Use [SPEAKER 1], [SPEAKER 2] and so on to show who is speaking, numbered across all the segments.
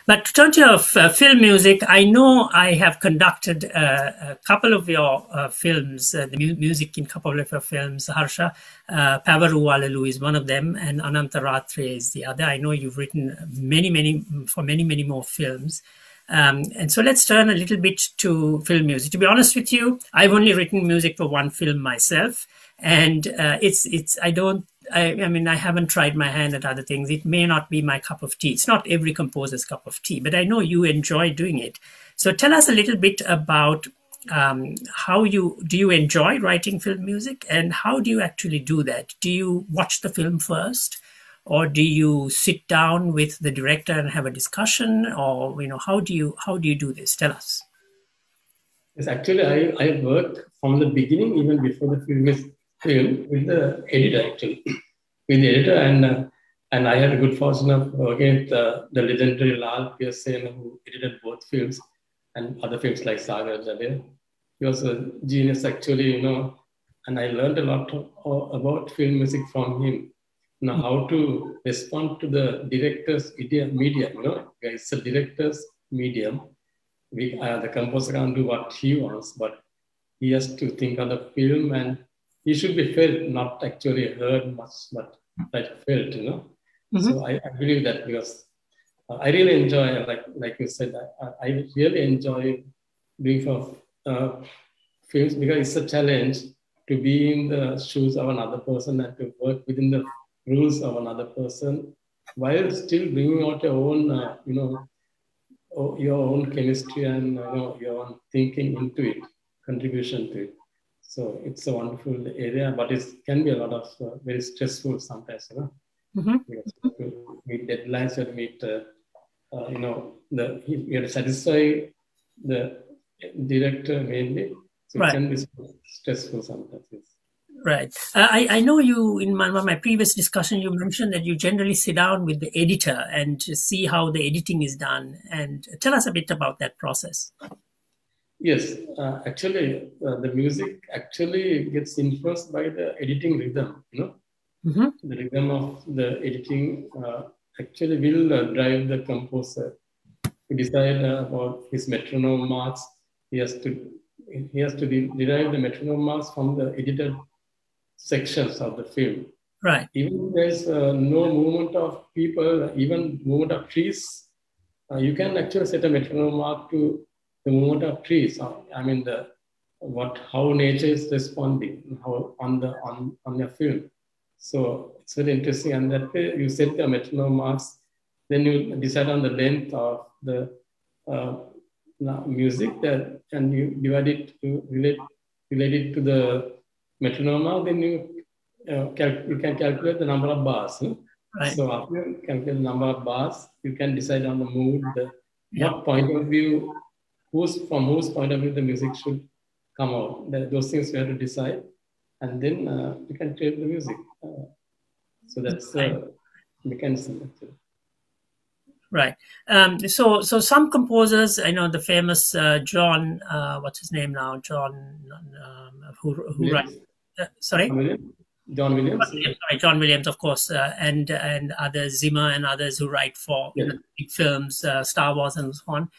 [SPEAKER 1] But to turn to your film music, I know I have conducted a couple of your films, the music in a couple of your films. Harsha, Pavaru Walalu is one of them, and Anantara is the other. I know you've written many more films. And so let's turn a little bit to film music. To be honest with you, I've only written music for one film myself, and I haven't tried my hand at other things. It may not be my cup of tea. It's not every composer's cup of tea, but I know you enjoy doing it. So tell us a little bit about do you enjoy writing film music, and how do you actually do that? Do you watch the film first, or do you sit down with the director and have a discussion, or how do you do this? Tell us.
[SPEAKER 2] Yes, actually, I worked from the beginning, even before the film is filmed, with the editor actually, with the editor, and I had a good fortune of working with the legendary Lal Pearson, who edited both films and other films like Sagar Jalil. He was a genius actually, and I learned a lot about film music from him. How to respond to the director's medium, it's a director's medium. The composer can't do what he wants, but he has to think of the film, and he should be felt, not actually heard much, but felt, Mm-hmm. So I believe that, because I really enjoy, like you said, I really enjoy doing for films, because it's a challenge to be in the shoes of another person and to work within the rules of another person, while still bringing out your own, your own chemistry and your own thinking into it, contribution to it. So it's a wonderful area, but it can be a lot of very stressful sometimes, Mm-hmm. Because to meet deadlines, you have to meet, you have to satisfy the director mainly. So right. It can be stressful sometimes. Yes.
[SPEAKER 1] Right. I know you, in one of my previous discussion, you mentioned that you generally sit down with the editor and see how the editing is done. And tell us a bit about that process.
[SPEAKER 2] Yes. Actually, the music actually gets influenced by the editing rhythm, Mm-hmm. The rhythm of the editing actually will drive the composer to decide about his metronome marks. He has to derive the metronome marks from the edited sections of the film.
[SPEAKER 1] Right.
[SPEAKER 2] Even there's no movement of people, even movement of trees, you can actually set a metronome mark to the movement of trees. I mean, how nature is responding on your film. So it's very interesting, and that way you set the metronome marks, then you decide on the length of the music and you divide it to relate it to the metronome mark. Then you can calculate the number of bars. Right. So after you calculate the number of bars, you can decide on the mood, what point of view, from whose point of view the music should come out. Those things you have to decide, and then you can create the music. So that's the mechanism.
[SPEAKER 1] Right. So some composers, I know the famous John, what's his name now? John, who writes? Sorry?
[SPEAKER 2] John Williams.
[SPEAKER 1] Sorry, John Williams, of course, and others, Zimmer and others who write for big films, Star Wars and so on.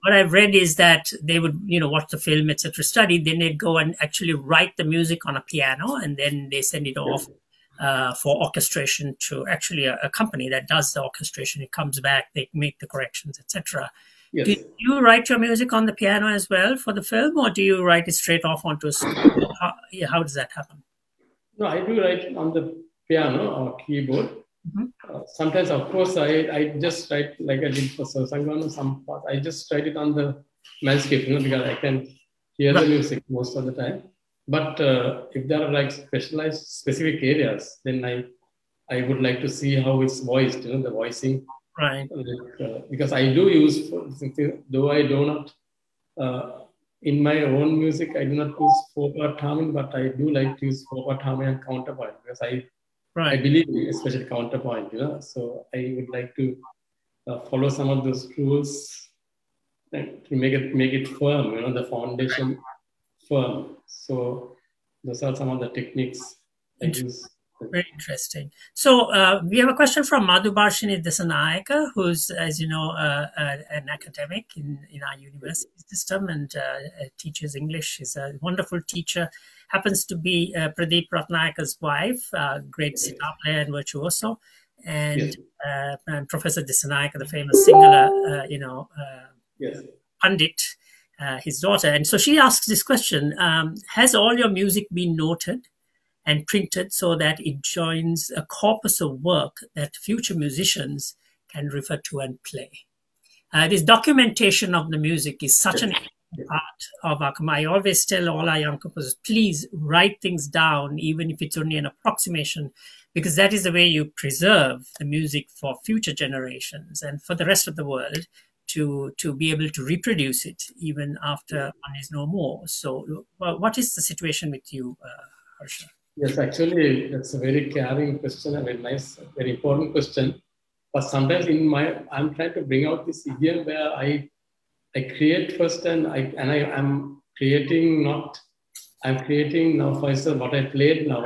[SPEAKER 1] What I've read is that they would, watch the film, etc., study, then they'd go and actually write the music on a piano, and then they send it off for orchestration to actually a company that does the orchestration. It comes back, they make the corrections, etc. Yes. Do you write your music on the piano as well for the film, or do you write it straight off onto a score? How does that happen?
[SPEAKER 2] No, I do write on the piano or keyboard. Mm-hmm. Sometimes, of course, I just write like I did for Sarsangam. Some part I just write it on the manuscript, because I can hear the music most of the time. But if there are like specific areas, then I would like to see how it's voiced, the voicing.
[SPEAKER 1] Right.
[SPEAKER 2] Because I do use, though I do not, in my own music, I do not use 4-part harmony, but I do like to use 4-part harmony and counterpoint, because I believe in especially counterpoint, So I would like to follow some of those rules and to make it firm, the foundation firm. So those are some of the techniques I use
[SPEAKER 1] Very interesting. So we have a question from Madhubarshini Disanayaka, who's, as you know, an academic in our university system and teaches English. She's a wonderful teacher. Happens to be Pradeep Ratnayaka's wife, great sitar player and virtuoso, and Professor Disanayaka, the famous Sinhala, Pandit, his daughter. And so she asks this question: has all your music been noted and printed so that it joins a corpus of work that future musicians can refer to and play? This documentation of the music is such an important part of our. I always tell all our young composers, please write things down, even if it's only an approximation, because that is the way you preserve the music for future generations and for the rest of the world to be able to reproduce it even after one is no more. So what is the situation with you, Harsha?
[SPEAKER 2] Yes, actually, that's a very caring question, a very nice, very important question. But sometimes I'm trying to bring out this idiom where I create first I'm creating now, for instance, what I played now.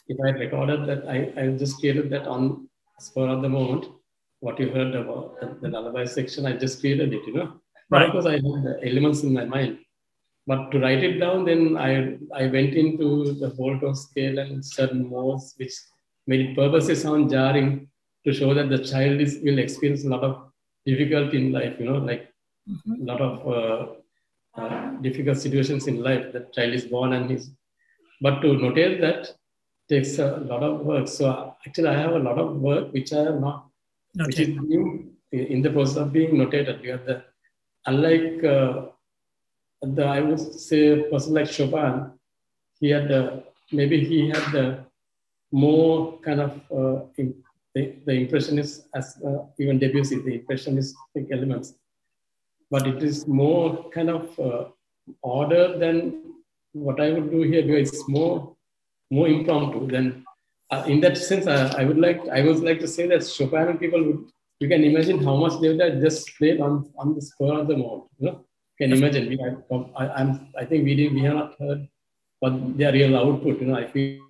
[SPEAKER 2] If I recorded that, I just created that on spur of the moment. What you heard about the lullaby section, I just created it, Right. But of course, I had the elements in my mind. But to write it down, then I went into the whole tone scale and certain modes, which made it purposely sound jarring to show that the child will experience a lot of difficulty in life, like a lot of difficult situations in life. The child is born but to notate that takes a lot of work. So actually, I have a lot of work which I have not, which is in the process of being notated. Because unlike I would say a person like Chopin, he had the more kind of the impressionist, as even Debussy, the impressionistic elements, but it is more kind of order than what I would do here, because it's more impromptu. Then in that sense, I would like to say that Chopin and people you can imagine how much they would have just played on the spur of the moment, Can imagine. I think we have not heard what their real output. I feel.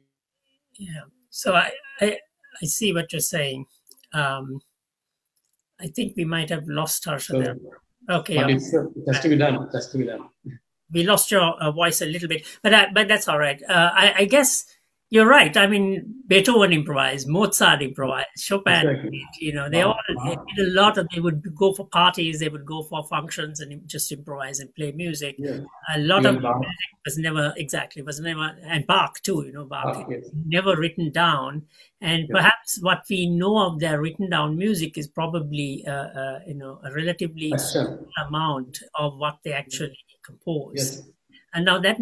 [SPEAKER 1] Yeah. So I see what you're saying. I think we might have lost Harsha there. Okay.
[SPEAKER 2] But it has to be done. It has to be done.
[SPEAKER 1] We lost your voice a little bit, but that's all right. I guess you're right. I mean, Beethoven improvised, Mozart improvised, Chopin. Exactly. They all did a lot of. They would go for parties, they would go for functions, and just improvise and play music. Yeah. A lot of music was never, and Bach too. Bach never written down. And perhaps what we know of their written down music is probably a relatively small amount of what they actually composed. Yes. And now that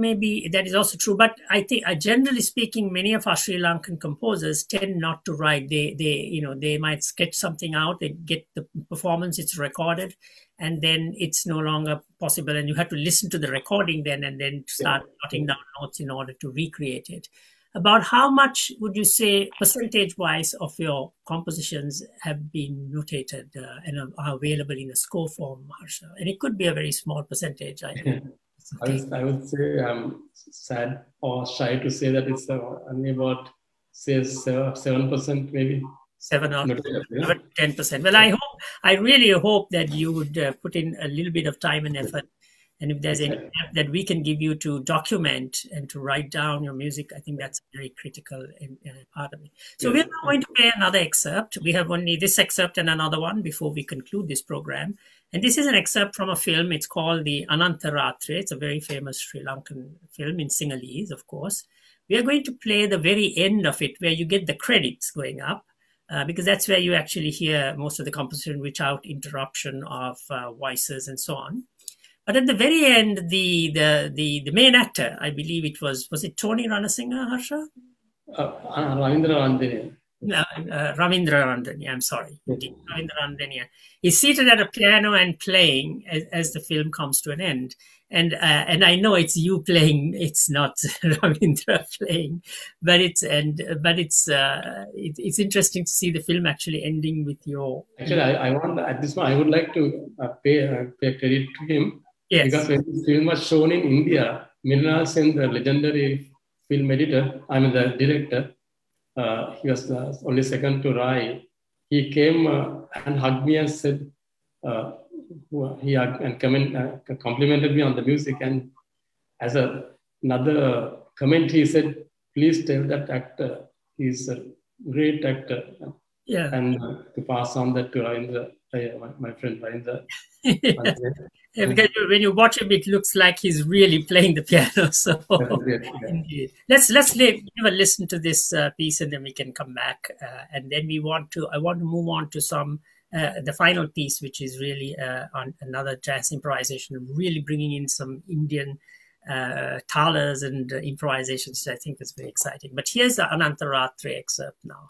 [SPEAKER 1] is also true, but I think generally speaking, many of our Sri Lankan composers tend not to write. They might sketch something out, they get the performance, it's recorded, and then it's no longer possible. And you have to listen to the recording then, and then start jotting down notes in order to recreate it. About how much would you say, percentage-wise, of your compositions have been notated and are available in a score form, Harsha? And it could be a very small percentage, I think.
[SPEAKER 2] Okay. I would say I'm sad or shy to say that it's only about, say, 7% maybe.
[SPEAKER 1] 7 or 10%. Well, I really hope that you would put in a little bit of time and effort. And if there's any help that we can give you to document and to write down your music, I think that's a very critical part of it. So we're now going to play another excerpt. We have only this excerpt and another one before we conclude this program. And this is an excerpt from a film. It's called the Anantara. It's a very famous Sri Lankan film in Sinhalese, of course. We are going to play the very end of it where you get the credits going up. Because that's where you actually hear most of the composition without interruption of voices and so on. But at the very end, the main actor, I believe was it Tony Ranasinghe, Harsha?
[SPEAKER 2] Ravindra Randenia.
[SPEAKER 1] Ravindra Randenia, I'm sorry. Ravindra Randenia. He's seated at a piano and playing as the film comes to an end. And I know it's you playing, it's not Ravindra playing, but it's interesting to see the film actually ending with your.
[SPEAKER 2] Actually, I want at this point I would like to pay credit to him. Yes. Because when this film was shown in India, Mrinal Sen, the legendary film editor, the director, he was only second to Rai. He came and hugged me and said, he hugged and complimented me on the music. And as another comment, he said, please tell that actor, he's a great actor.
[SPEAKER 1] Yeah.
[SPEAKER 2] And to pass on that to Ravindra, my friend Ravindra.
[SPEAKER 1] Yeah, because when you watch him, it looks like he's really playing the piano. So, indeed, let's have a listen to this piece, and then we can come back, and then I want to move on to some the final piece, which is really on another jazz improvisation, really bringing in some Indian talas and improvisations, which I think is very exciting. But here's the Anantara excerpt now.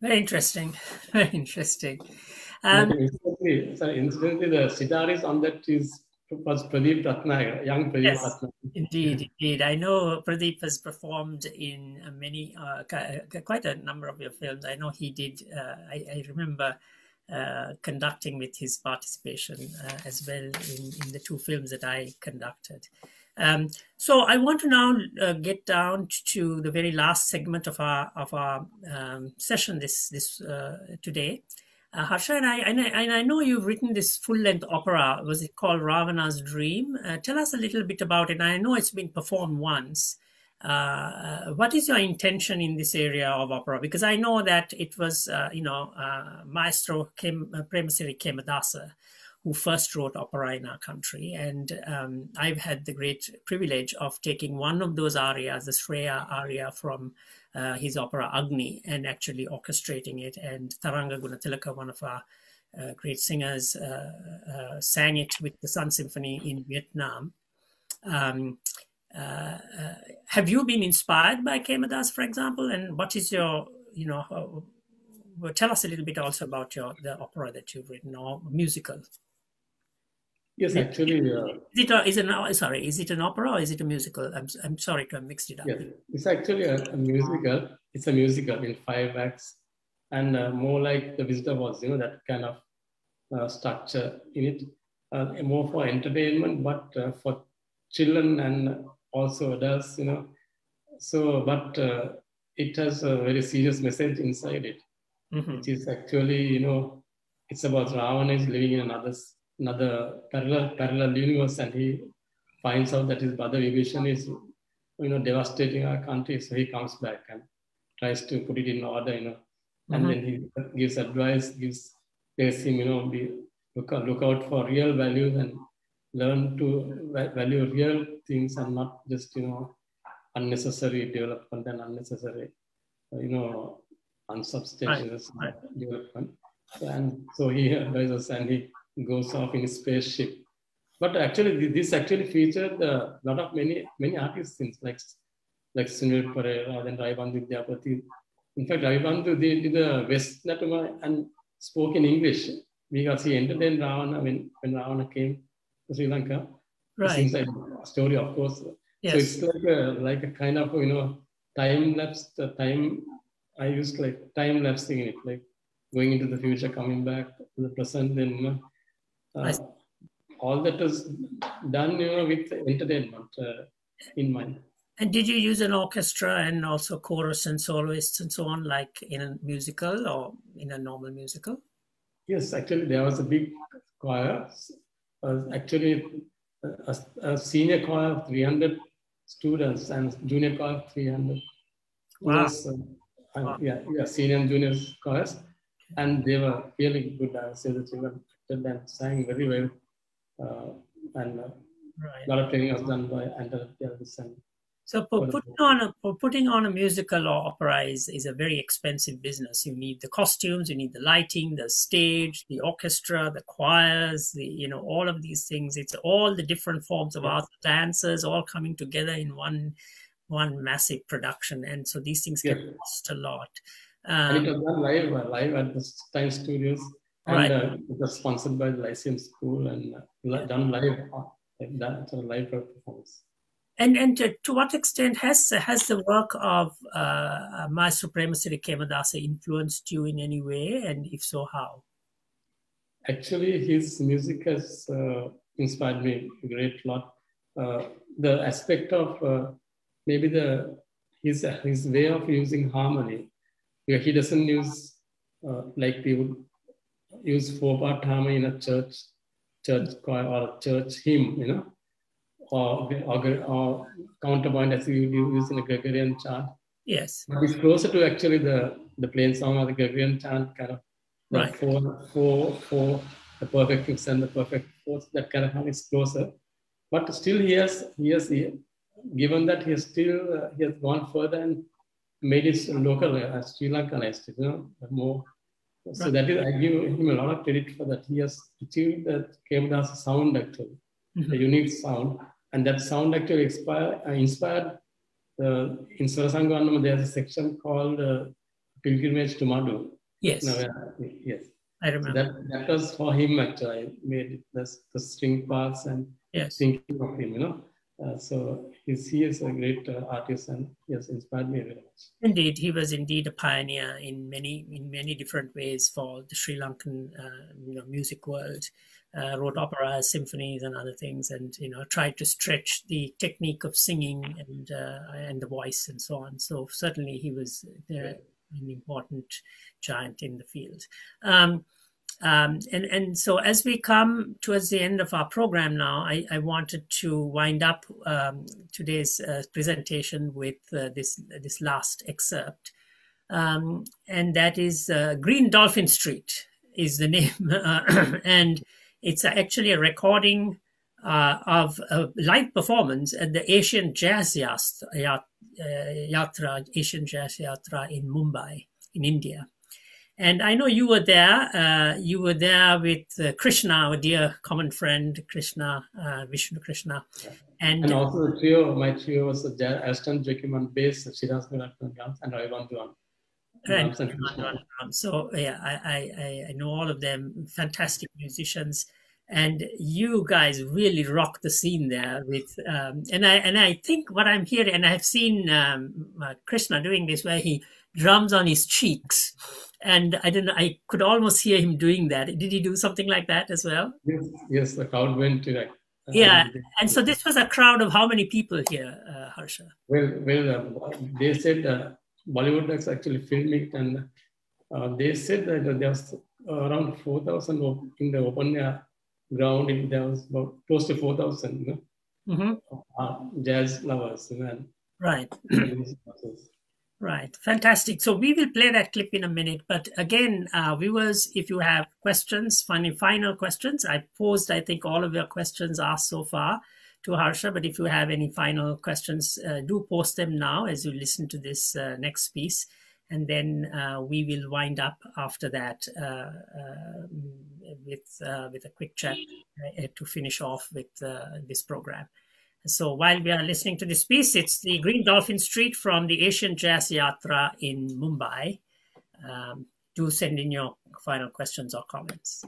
[SPEAKER 1] Very interesting. Very interesting.
[SPEAKER 2] Incidentally, the sitarist on that was Pradeep Ratnayaka, young Pradeep Ratnayaka.
[SPEAKER 1] Indeed. I know Pradeep has performed in many, quite a number of your films. I know he did. I remember conducting with his participation as well in the two films that I conducted. So I want to now get down to the very last segment of our session this today. Harsha, and I know you've written this full-length opera. Was it called Ravana's Dream? Tell us a little bit about it. I know it's been performed once. What is your intention in this area of opera? Because I know that it was, Maestro Premasiri Kemadasa, who first wrote opera in our country. And I've had the great privilege of taking one of those arias, the Shreya aria from his opera Agni, and actually orchestrating it. And Taranga Gunatilaka, one of our great singers, sang it with the Sun Symphony in Vietnam. Have you been inspired by Kemadas, for example? And what is your, tell us a little bit also about the opera that you've written, or musical.
[SPEAKER 2] Yes, actually.
[SPEAKER 1] Is it an opera or is it a musical? I'm sorry to have mixed it up.
[SPEAKER 2] Yes, it's actually a musical. It's a musical in 5 acts, and more like the Visitor was, that kind of structure in it, more for entertainment, but for children and also adults, So, but it has a very serious message inside it, which is actually, it's about Ravana is living in another parallel universe, and he finds out that his brother Vibhishan is, devastating our country. So he comes back and tries to put it in order, and then he gives advice, tells him, look out for real values and learn to value real things and not just, unnecessary development and unnecessary unsubstantiated development. And so he advises and he goes off in his spaceship. But actually, this actually featured a lot of many artists since like Sunil Pereira, then Raibandhu Vidyapati. In fact, Raibandhu did a West Natuma and spoke in English because he entertained Ravana when Ravana came to Sri Lanka.
[SPEAKER 1] Right.
[SPEAKER 2] It seems like a story, of course.
[SPEAKER 1] Yes.
[SPEAKER 2] So it's like a kind of time lapse. The time I used like time lapsing it, like going into the future, coming back to the present. Then all that is done, with entertainment in mind.
[SPEAKER 1] And did you use an orchestra and also chorus and soloists and so on, like in a musical or in a normal musical?
[SPEAKER 2] Yes, actually, there was a big choir. Actually, a senior choir of 300 students and junior choir of 300.
[SPEAKER 1] Wow.
[SPEAKER 2] Yeah, senior and junior choirs. And they were really good dancers. They sang very well. And a lot of training was done by Anantara.
[SPEAKER 1] So putting on a musical or opera is a very expensive business. You need the costumes, you need the lighting, the stage, the orchestra, the choirs, all of these things. It's all the different forms of art, dancers all coming together in one massive production. And so these things can cost a lot.
[SPEAKER 2] And it was done live at the Time Studios. And it was sponsored by the Lyceum School and done live, that's a live performance.
[SPEAKER 1] And to what extent has the work of Maestro Premasiri Kemadasa influenced you in any way? And if so, how?
[SPEAKER 2] Actually, his music has inspired me a great lot. The aspect of maybe his way of using harmony. He doesn't use like we would use 4-part harmony in a church choir or a church hymn, or counterpoint as we use in a Gregorian chant.
[SPEAKER 1] Yes.
[SPEAKER 2] But it's closer to actually the plain song or the Gregorian chant, kind of the four, the perfect fifths and the perfect fourths, that kind of is closer. But still he has given that he has gone further and made it local, Sri Lankanized, more. So that is, I give him a lot of credit for that. He has achieved that Kemadasa sound actually, a unique sound. And that sound actually inspired in Swarasangam, there's a section called Pilgrimage to Madhu.
[SPEAKER 1] Yes.
[SPEAKER 2] Yes.
[SPEAKER 1] I remember.
[SPEAKER 2] So that was for him actually. I made the string parts and thinking of him, so he is a great artist and he has inspired me very much.
[SPEAKER 1] Indeed, he was indeed a pioneer in many different ways for the Sri Lankan music world. Wrote operas, symphonies, and other things, and tried to stretch the technique of singing and the voice and so on. So certainly he was an important giant in the field. And so as we come towards the end of our program now, I wanted to wind up today's presentation with this last excerpt, and that is Green Dolphin Street is the name, and it's actually a recording of a live performance at the Asian Jazz Yatra in Mumbai, in India. And I know you were there. You were there with Krishna, our dear common friend, Krishna, Vishnu Krishna. And
[SPEAKER 2] also my trio was Aston Joachim on bass, Shiraz Gurat on drums, and Raibandhu on drums and Krishna.
[SPEAKER 1] So yeah, I know all of them, fantastic musicians. And you guys really rock the scene there with, and I think what I'm hearing, and I've seen Krishna doing this where he drums on his cheeks. And I don't know, I could almost hear him doing that. Did he do something like that as well?
[SPEAKER 2] Yes, the crowd went to that.
[SPEAKER 1] Yeah, and so this was a crowd of how many people here, Harsha?
[SPEAKER 2] Well, they said Bollywood was actually filming, and they said that there was around 4,000 in the open air ground. There was about close to 4,000 jazz lovers.
[SPEAKER 1] Right. Right. Fantastic. So we will play that clip in a minute. But again, viewers, if you have questions, final questions, I posed, I think, all of your questions asked so far to Harsha. But if you have any final questions, do post them now as you listen to this next piece. and then we will wind up after that with a quick chat to finish off with this program. So while we are listening to this piece, it's the Green Dolphin Street from the Asian Jazz Yatra in Mumbai. Do send in your final questions or comments.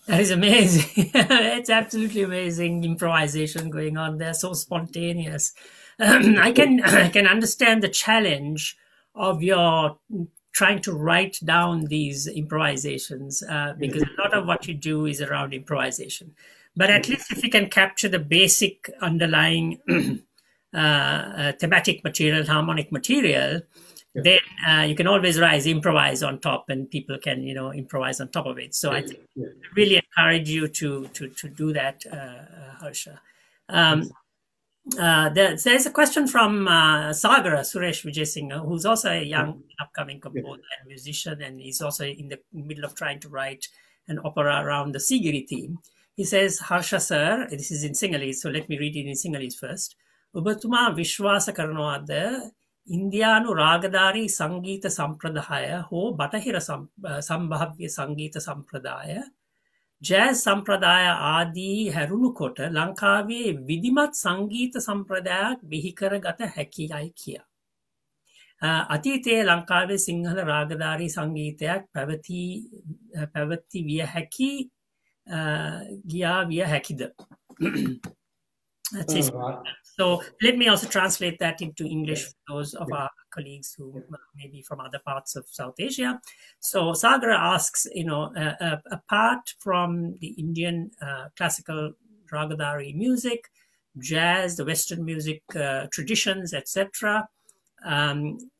[SPEAKER 1] That is amazing. It's absolutely amazing improvisation going on there. So spontaneous. I can understand the challenge of your trying to write down these improvisations because a lot of what you do is around improvisation. But at least if you can capture the basic underlying thematic material, harmonic material, then you can always improvise on top, and people can, improvise on top of it. So I really encourage you to do that, Harsha. There's a question from Sagara Suresh Vijay Singh, who's also a young upcoming composer and musician, and he's also in the middle of trying to write an opera around the Sigiri theme. He says, Harsha sir, this is in Sinhalese, so let me read it in Sinhalese first. ඔබතුමා විශ්වාස කරනවාද ඉන්දියානු රාගධාරී සංගීත සම්ප්‍රදාය හෝ බටහිර සම්භාව්‍ය සංගීත සම්ප්‍රදාය ජෑස් සම්ප්‍රදාය ආදී හැරුණුකොට ලංකාවේ විධිමත් සංගීත සම්ප්‍රදායක් බිහිකර ගත හැකියයි කියා. අතීතයේ ලංකාවේ සිංහල රාගධාරී සංගීතයක් පැවති විය හැකි ගියා විය හැකිද? That's it. So let me also translate that into English for those of our colleagues who may be from other parts of South Asia. So Sagar asks, apart from the Indian classical ragadhari music, jazz, the Western music traditions, etc.,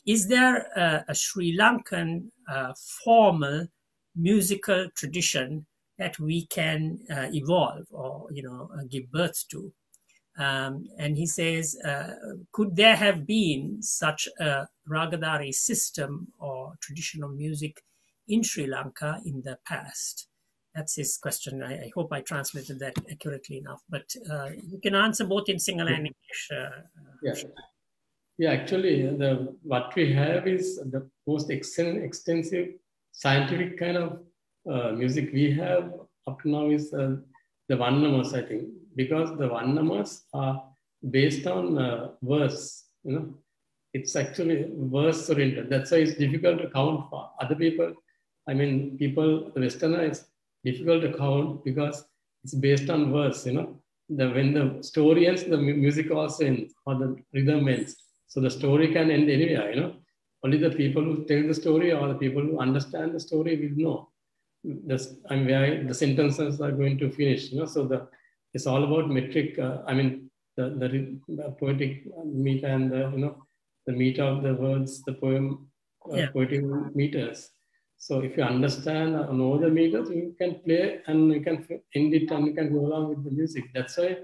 [SPEAKER 1] is there a Sri Lankan formal musical tradition that we can evolve or give birth to? And he says, could there have been such a ragadhari system or traditional music in Sri Lanka in the past? That's his question. I hope I translated that accurately enough. But you can answer both in Sinhala and English.
[SPEAKER 2] Yeah, actually, what we have is the most extensive scientific kind of music we have up to now is the Vannamas, I think. Because the Vannamas are based on verse, it's actually verse oriented. That's why it's difficult to count for other people. I mean, the Westerner, it's difficult to count because it's based on verse, when the story ends, the music also ends, or the rhythm ends. So the story can end anywhere, Only the people who tell the story or the people who understand the story will know. Where the sentences are going to finish, So it's all about metric. The poetic meter and the meter of the words, the poetic meters. So if you understand or know the meters, you can play and you can end it and you can go along with the music. That's why.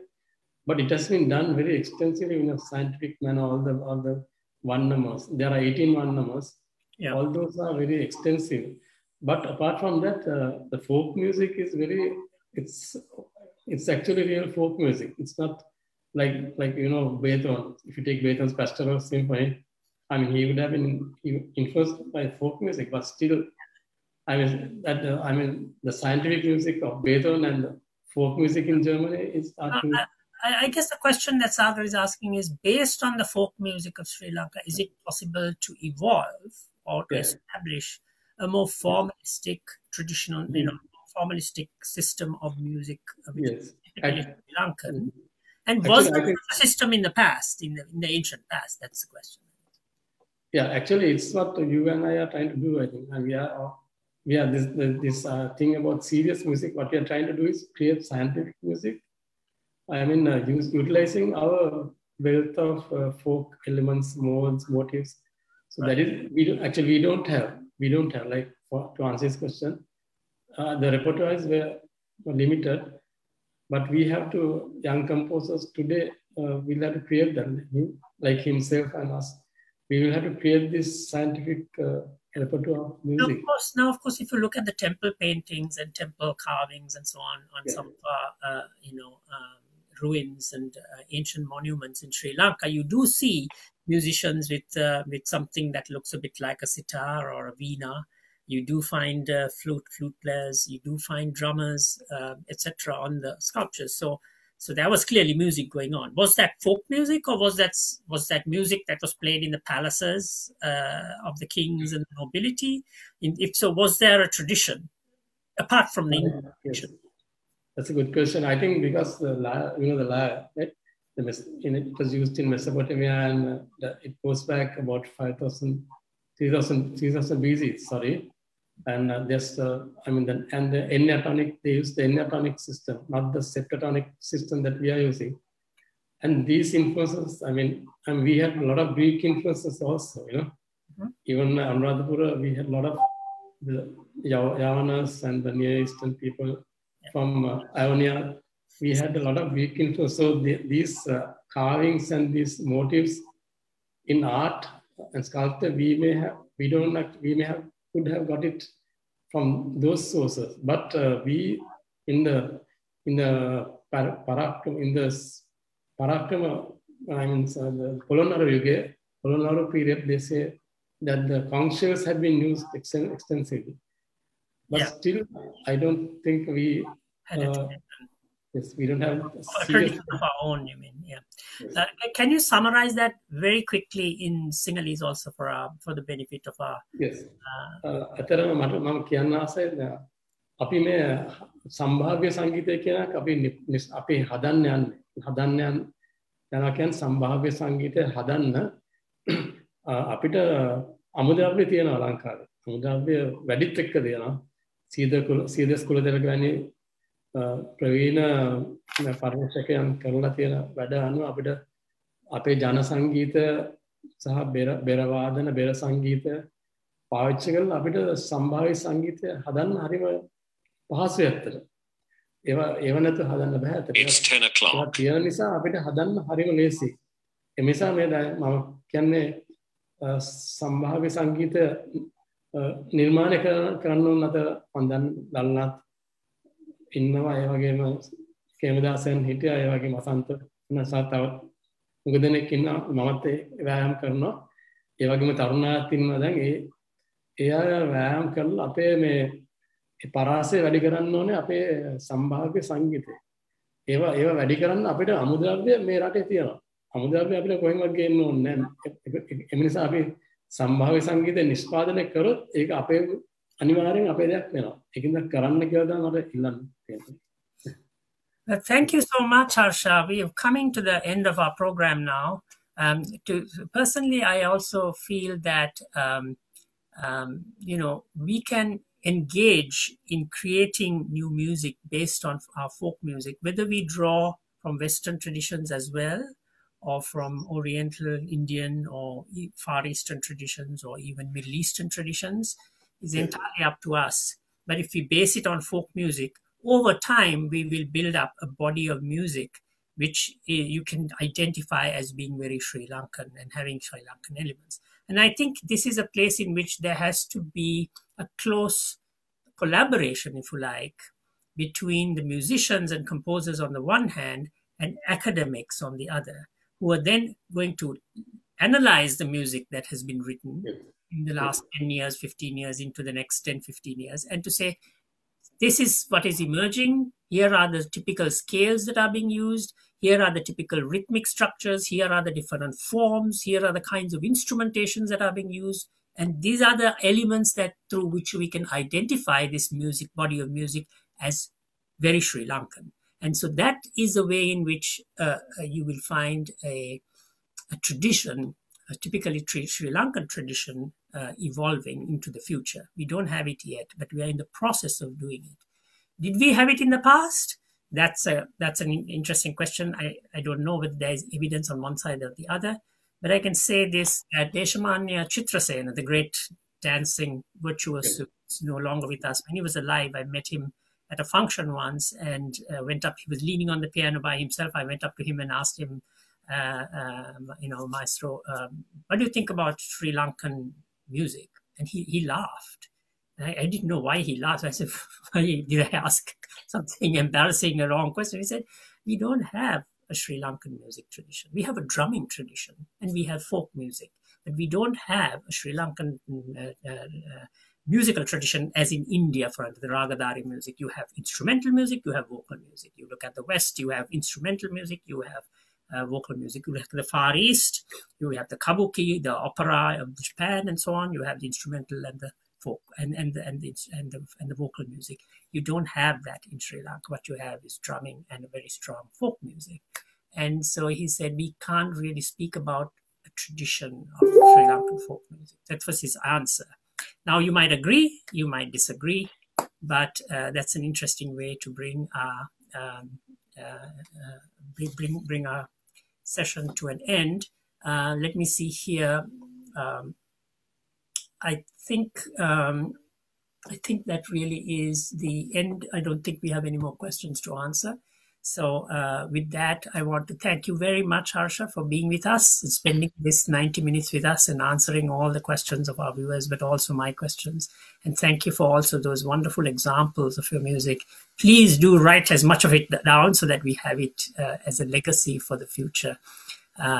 [SPEAKER 2] But it has been done very extensively in a scientific manner. All the Vannamas. There are 18 Vannamas. Yeah. All those are very extensive. But apart from that, the folk music is it's actually real folk music. It's not like Beethoven. If you take Beethoven's Pastoral Symphony, he would have been influenced by folk music, but still, the scientific music of Beethoven and the folk music in Germany is.
[SPEAKER 1] I guess the question that Sagar is asking is, based on the folk music of Sri Lanka, is it possible to evolve or to establish a more formalistic, traditional, formalistic system of music, which is Sri Lankan? And was there a system in the past, in the ancient past? That's the question.
[SPEAKER 2] Yeah, actually, it's what you and I are trying to do, I think. And we are this thing about serious music. What we are trying to do is create scientific music. Utilizing our wealth of folk elements, modes, motives. So that is, we don't have, like, to answer this question, the repertoires were limited, but we have to, young composers today, we'll have to create them, like himself and us. We will have to create this scientific repertoire of music.
[SPEAKER 1] Now, of course, if you look at the temple paintings and temple carvings and so on some ruins and ancient monuments in Sri Lanka, you do see musicians with something that looks a bit like a sitar or a veena. You do find flute players. You do find drummers, etc. on the sculptures. So there was clearly music going on. Was that folk music, or was that music that was played in the palaces of the kings and the nobility? If so, was there a tradition apart from the English tradition?
[SPEAKER 2] That's a good question. I think because the lyre, right? It was used in Mesopotamia, and it goes back about 3000 BC. Sorry, and the enniatonic. They use the enniatonic system, not the septatonic system that we are using. And these influences, we had a lot of Greek influences also. Even Anuradhapura, we had a lot of the Yavanas and the Near Eastern people from Ionia. We had a lot of Greek influence. So these carvings and these motifs in art and sculpture, we may have could have got it from those sources, but we in the Parakrama, I mean the Polonnaru period, they say that the conch shells have been used extensively, but still, I don't think we. Yes, we don't have
[SPEAKER 1] a tradition of our own, you mean? Yeah. Yes. Can you summarize that very quickly in Sinhalese also for the benefit of our?
[SPEAKER 2] Yes. අතරම මම කියන්න ආසයි අපි මේ සම්භාව්‍ය සංගීතය කියන අපි හදන්න යනවා කියන්නේ සම්භාව්‍ය සංගීතය හදන්න අපිට අමුද්‍රව්‍ය තියෙනවා ලංකාවේ. අමුද්‍රව්‍ය වැඩිත් එක්ක දෙනවා. සීදස් කුලදෙලක වැනි ප්‍රවීණ පරිශකයන් කරලා තියෙන වැඩ අනුව අපිට අපේ ජන සංගීත සහ බෙර වාදන බෙර සංගීත පාවිච්චි කරලා අපිට සම්භාව්‍ය සංගීතය හදන්න හරිම පහසුයි අතට. ඒව නැතුව හදන්න බෑ අතට.
[SPEAKER 3] It's 10 o'clock.
[SPEAKER 2] ඒ තියෙන නිසා අපිට හදන්න හරිම ලේසි. ඒ නිසා මේ මම කියන්නේ සම්භාව්‍ය සංගීත නිර්මාණය කරන්න ඕන අතර මම දැන් ලල්නාත් ඉන්නවා ඒ වගේම කේමදාසයන් හිටියා ඒ වගේම අසන්ත නැසා තව මුග දෙනෙක් ඉන්නවා මමත් වෑයම් කරනවා ඒ වගේම තරුණාත් ඉන්නවා දැන් ඒ අය වෑයම් කරලා අපේ මේ පරාසය වැඩි කරන්න ඕනේ අපේ සම්භාව්‍ය සංගීතය ඒව වැඩි කරන්න අපිට අමුද්‍රව්‍ය මේ රටේ තියෙනවා අමුද්‍රව්‍ය අපිට කොහෙන්වත් ගේන්න ඕනේ නැහැ ඒ නිසා අපි සම්භාව්‍ය සංගීතය නිෂ්පාදනය කරොත් ඒක අපේ අනිවාර්යෙන් අපේ දෙයක් වෙනවා ඒකින්ද කරන්න කියලා තමයි මට ඉල්ලන්න තියෙන්නේ.
[SPEAKER 1] Thank you so much, Harsha. We are coming to the end of our program now. Personally, I also feel that we can engage in creating new music based on our folk music, whether we draw from Western traditions as well, or from Oriental, Indian, or Far Eastern traditions, or even Middle Eastern traditions, is entirely up to us. But if we base it on folk music, over time, we will build up a body of music which you can identify as being very Sri Lankan and having Sri Lankan elements. And I think this is a place in which there has to be a close collaboration, if you like, between the musicians and composers on the one hand and academics on the other, who are then going to analyze the music that has been written in the last 10 years, 15 years, into the next 10, 15 years, and to say, this is what is emerging. Here are the typical scales that are being used. Here are the typical rhythmic structures. Here are the different forms. Here are the kinds of instrumentations that are being used. And these are the elements that through which we can identify this music, body of music, as very Sri Lankan. And so that is a way in which you will find a tradition, a typically Sri Lankan tradition, evolving into the future. We don't have it yet, but we are in the process of doing it. Did we have it in the past? That's an interesting question. I don't know whether there is evidence on one side or the other, but I can say this: Deshamanya Chitrasena, the great dancing virtuoso, is no longer with us. When he was alive, I met him at a function once and went up. He was leaning on the piano by himself. I went up to him and asked him, Maestro, what do you think about Sri Lankan music? And he laughed. I didn't know why he laughed. I said, why did I ask something embarrassing, a wrong question? He said, we don't have a Sri Lankan music tradition. We have a drumming tradition and we have folk music, but we don't have a Sri Lankan musical tradition as in India, for the Ragadhari music. You have instrumental music, you have vocal music. You look at the West, you have instrumental music, you have vocal music. You have the Far East, you have the kabuki, the opera of Japan, and so on. You have the instrumental and the folk and the vocal music. You don't have that in Sri Lanka. What you have is drumming and a very strong folk music. And so he said, we can't really speak about a tradition of Sri Lankan folk music. That was his answer. Now, you might agree, you might disagree, but that's an interesting way to bring our session to an end. Let me see here. I think that really is the end. I don't think we have any more questions to answer. So with that, I want to thank you very much, Harsha, for being with us and spending this 90 minutes with us and answering all the questions of our viewers, but also my questions. And thank you for also those wonderful examples of your music. Please do write as much of it down so that we have it as a legacy for the future,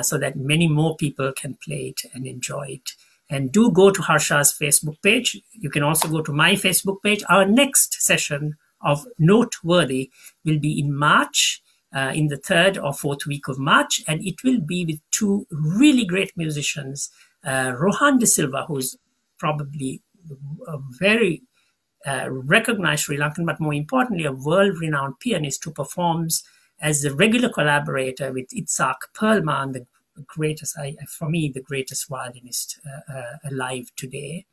[SPEAKER 1] so that many more people can play it and enjoy it. And do go to Harsha's Facebook page. You can also go to my Facebook page. Our next session of Noteworthy will be in March, in the 3rd or 4th week of March, and it will be with two really great musicians, Lalanath de Silva, who's probably a very recognized Sri Lankan, but more importantly, a world-renowned pianist who performs as a regular collaborator with Itzhak Perlman, the greatest, for me, the greatest violinist alive today.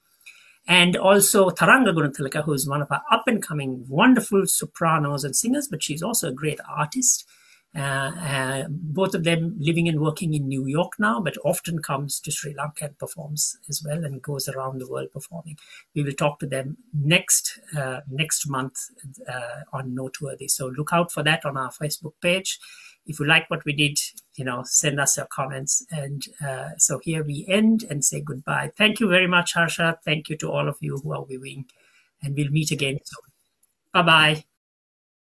[SPEAKER 1] And also Taranga Gunathilaka, who is one of our up-and-coming wonderful sopranos and singers, but she's also a great artist. Both of them living and working in New York now, but often comes to Sri Lanka and performs as well and goes around the world performing. We will talk to them next month on Noteworthy. So look out for that on our Facebook page. If you like what we did, send us your comments. And so here we end and say goodbye. Thank you very much, Harsha. Thank you to all of you who are viewing. And we'll meet again soon. Bye-bye.